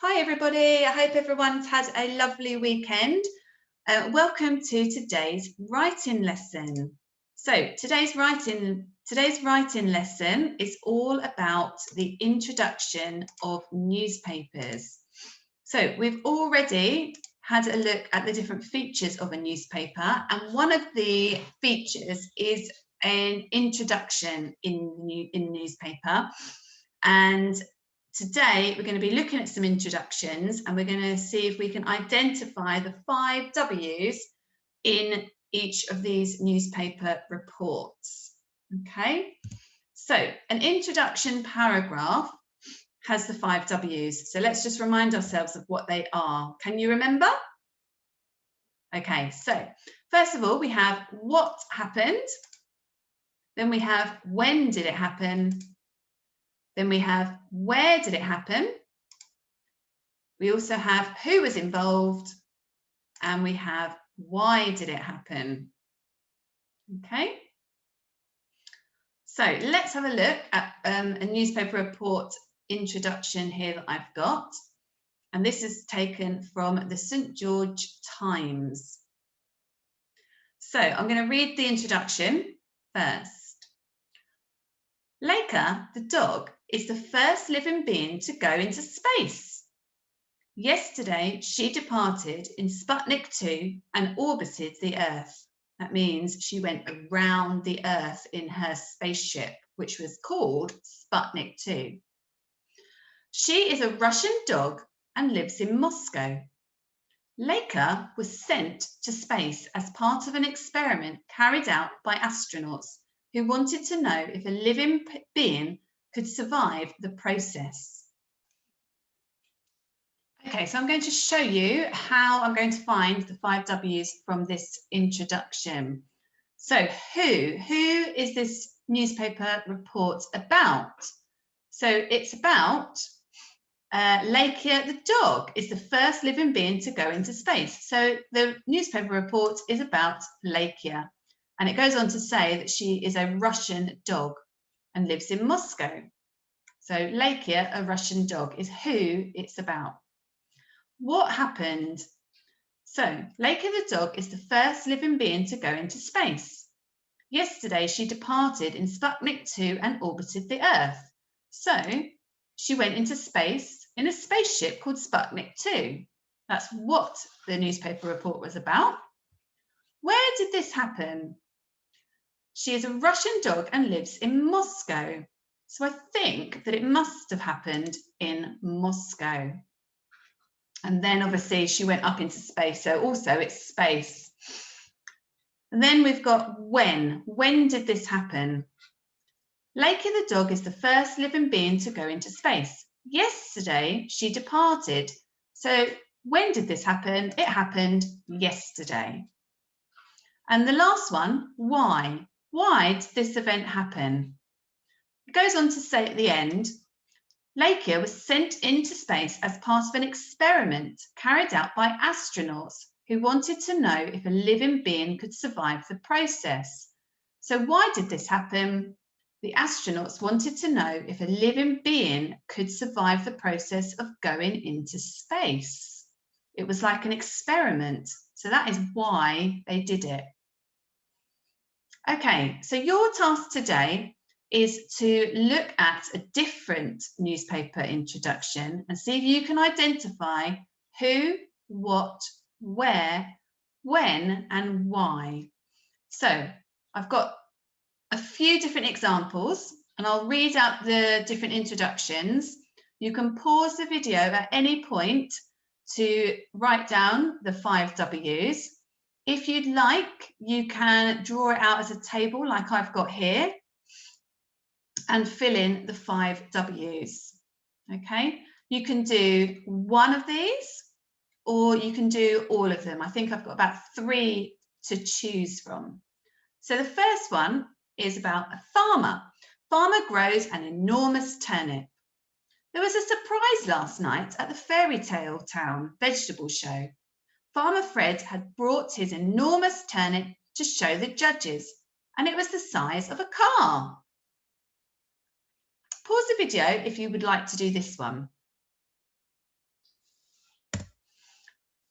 Hi everybody, I hope everyone's had a lovely weekend. Welcome to today's writing lesson. So today's writing lesson is all about the introduction of newspapers. So we've already had a look at the different features of a newspaper, and one of the features is an introduction in newspaper. And today we're going to be looking at some introductions, and we're going to see if we can identify the 5 W's in each of these newspaper reports. Okay, so an introduction paragraph has the 5 W's. So let's just remind ourselves of what they are. Can you remember? Okay, so first of all, we have what happened. Then we have when did it happen. Then we have where did it happen. We also have who was involved, and we have why did it happen. Okay, so let's have a look at a newspaper report introduction here that I've got, and this is taken from the St George Times. So I'm going to read the introduction first. Laika, the dog, is the first living being to go into space. Yesterday, she departed in Sputnik 2 and orbited the Earth. That means she went around the Earth in her spaceship, which was called Sputnik 2. She is a Russian dog and lives in Moscow. Laika was sent to space as part of an experiment carried out by astronauts who wanted to know if a living being could survive the process. Okay, so I'm going to show you how I'm going to find the 5 W's from this introduction. So who is this newspaper report about? So it's about Laika the dog is the first living being to go into space. So the newspaper report is about Laika, and it goes on to say that she is a Russian dog and lives in Moscow. So Laika, a Russian dog, is who it's about. What happened? So Laika the dog is the first living being to go into space. Yesterday she departed in Sputnik 2 and orbited the Earth. So she went into space in a spaceship called Sputnik 2. That's what the newspaper report was about. Where did this happen? She is a Russian dog and lives in Moscow. So I think that it must have happened in Moscow. And then obviously she went up into space. So also it's space. And then we've got when. When did this happen? Laika the dog is the first living being to go into space. Yesterday, she departed. So when did this happen? It happened yesterday. And the last one, why? Why did this event happen? It goes on to say at the end, Laika was sent into space as part of an experiment carried out by astronauts who wanted to know if a living being could survive the process. So why did this happen? The astronauts wanted to know if a living being could survive the process of going into space. It was like an experiment. So that is why they did it. Okay, so your task today is to look at a different newspaper introduction and see if you can identify who, what, where, when, and why. So I've got a few different examples, and I'll read out the different introductions. You can pause the video at any point to write down the 5 W's. If you'd like, you can draw it out as a table like I've got here and fill in the 5 W's. Okay, you can do one of these or you can do all of them. I think I've got about 3 to choose from. So the first one is about a farmer. Farmer grows an enormous turnip. There was a surprise last night at the Fairy Tale Town vegetable show. Farmer Fred had brought his enormous turnip to show the judges, and it was the size of a car. Pause the video if you would like to do this one.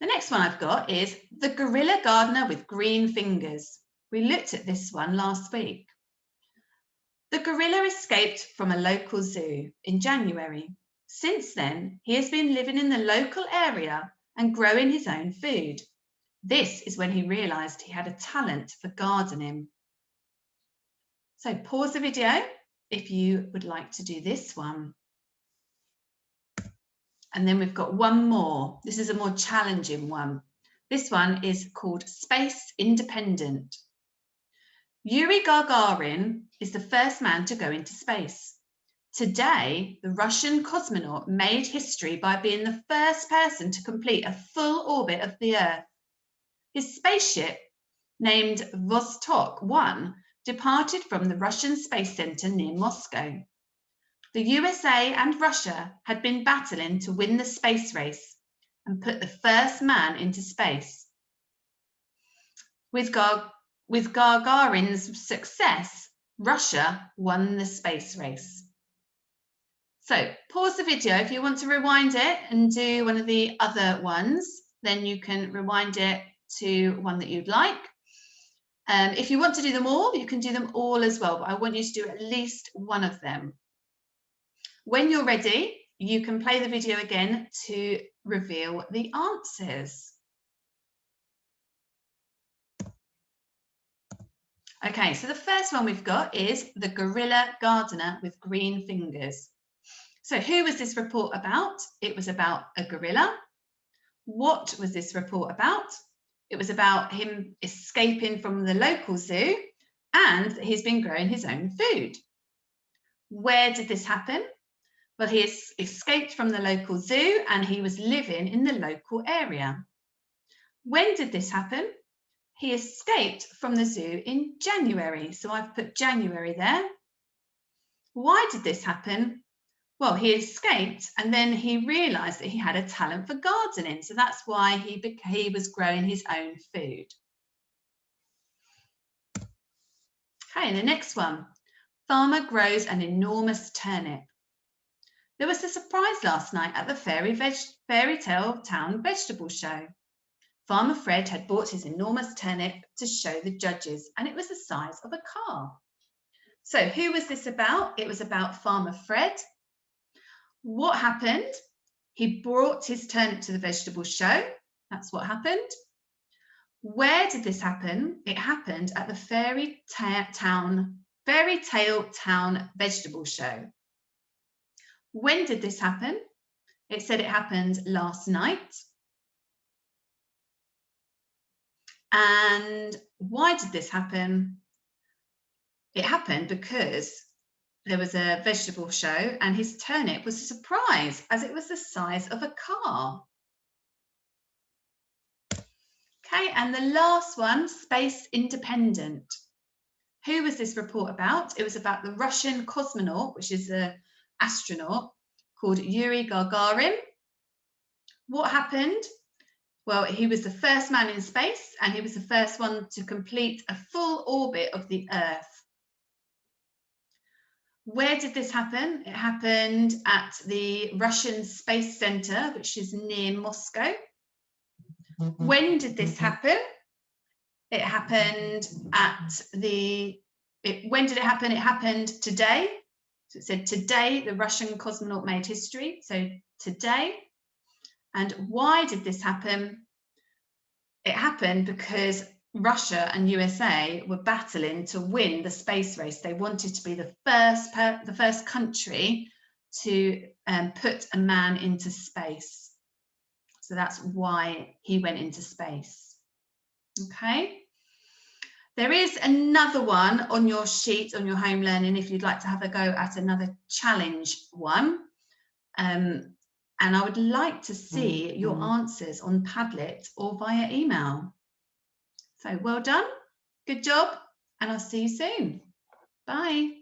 The next one I've got is the gorilla gardener with green fingers. We looked at this one last week. The gorilla escaped from a local zoo in January. Since then, he has been living in the local area and growing his own food. This is when he realised he had a talent for gardening. So pause the video if you would like to do this one. And then we've got one more. This is a more challenging one. This one is called Space Independent. Yuri Gagarin is the first man to go into space. Today, the Russian cosmonaut made history by being the first person to complete a full orbit of the Earth. His spaceship, named Vostok 1, departed from the Russian Space Center near Moscow. The USA and Russia had been battling to win the space race and put the first man into space. With Gagarin's success, Russia won the space race. So pause the video if you want to rewind it and do one of the other ones, then you can rewind it to one that you'd like. If you want to do them all, you can do them all as well, but I want you to do at least one of them. When you're ready, you can play the video again to reveal the answers. Okay, so the first one we've got is the gorilla gardener with green fingers. So who was this report about? It was about a gorilla. What was this report about? It was about him escaping from the local zoo and he's been growing his own food. Where did this happen? Well, he escaped from the local zoo and he was living in the local area. When did this happen? He escaped from the zoo in January. So I've put January there. Why did this happen? Well, he escaped and then he realised that he had a talent for gardening. So that's why he was growing his own food. Okay, the next one. Farmer grows an enormous turnip. There was a surprise last night at the Fairy Tale Town Vegetable Show. Farmer Fred had bought his enormous turnip to show the judges, and it was the size of a car. So who was this about? It was about Farmer Fred. What happened? He brought his turnip to the vegetable show. That's what happened. Where did this happen? It happened at the Fairy Tale Town Vegetable Show. When did this happen? It said it happened last night. And why did this happen? It happened because there was a vegetable show and his turnip was a surprise as it was the size of a car. Okay, and the last one, Space Independent. Who was this report about? It was about the Russian cosmonaut, which is an astronaut called Yuri Gagarin. What happened? Well, he was the first man in space and he was the first one to complete a full orbit of the Earth. Where did this happen? It happened at the Russian Space Center, which is near Moscow. When did this happen? It happened when did it happen? It happened today. So it said today the Russian cosmonaut made history. So today. And why did this happen? It happened because Russia and USA were battling to win the space race. They wanted to be the first country to put a man into space. So that's why he went into space. Okay. There is another one on your sheet, on your home learning, if you'd like to have a go at another challenge one. And I would like to see your answers on Padlet or via email. So well done, good job, and I'll see you soon. Bye.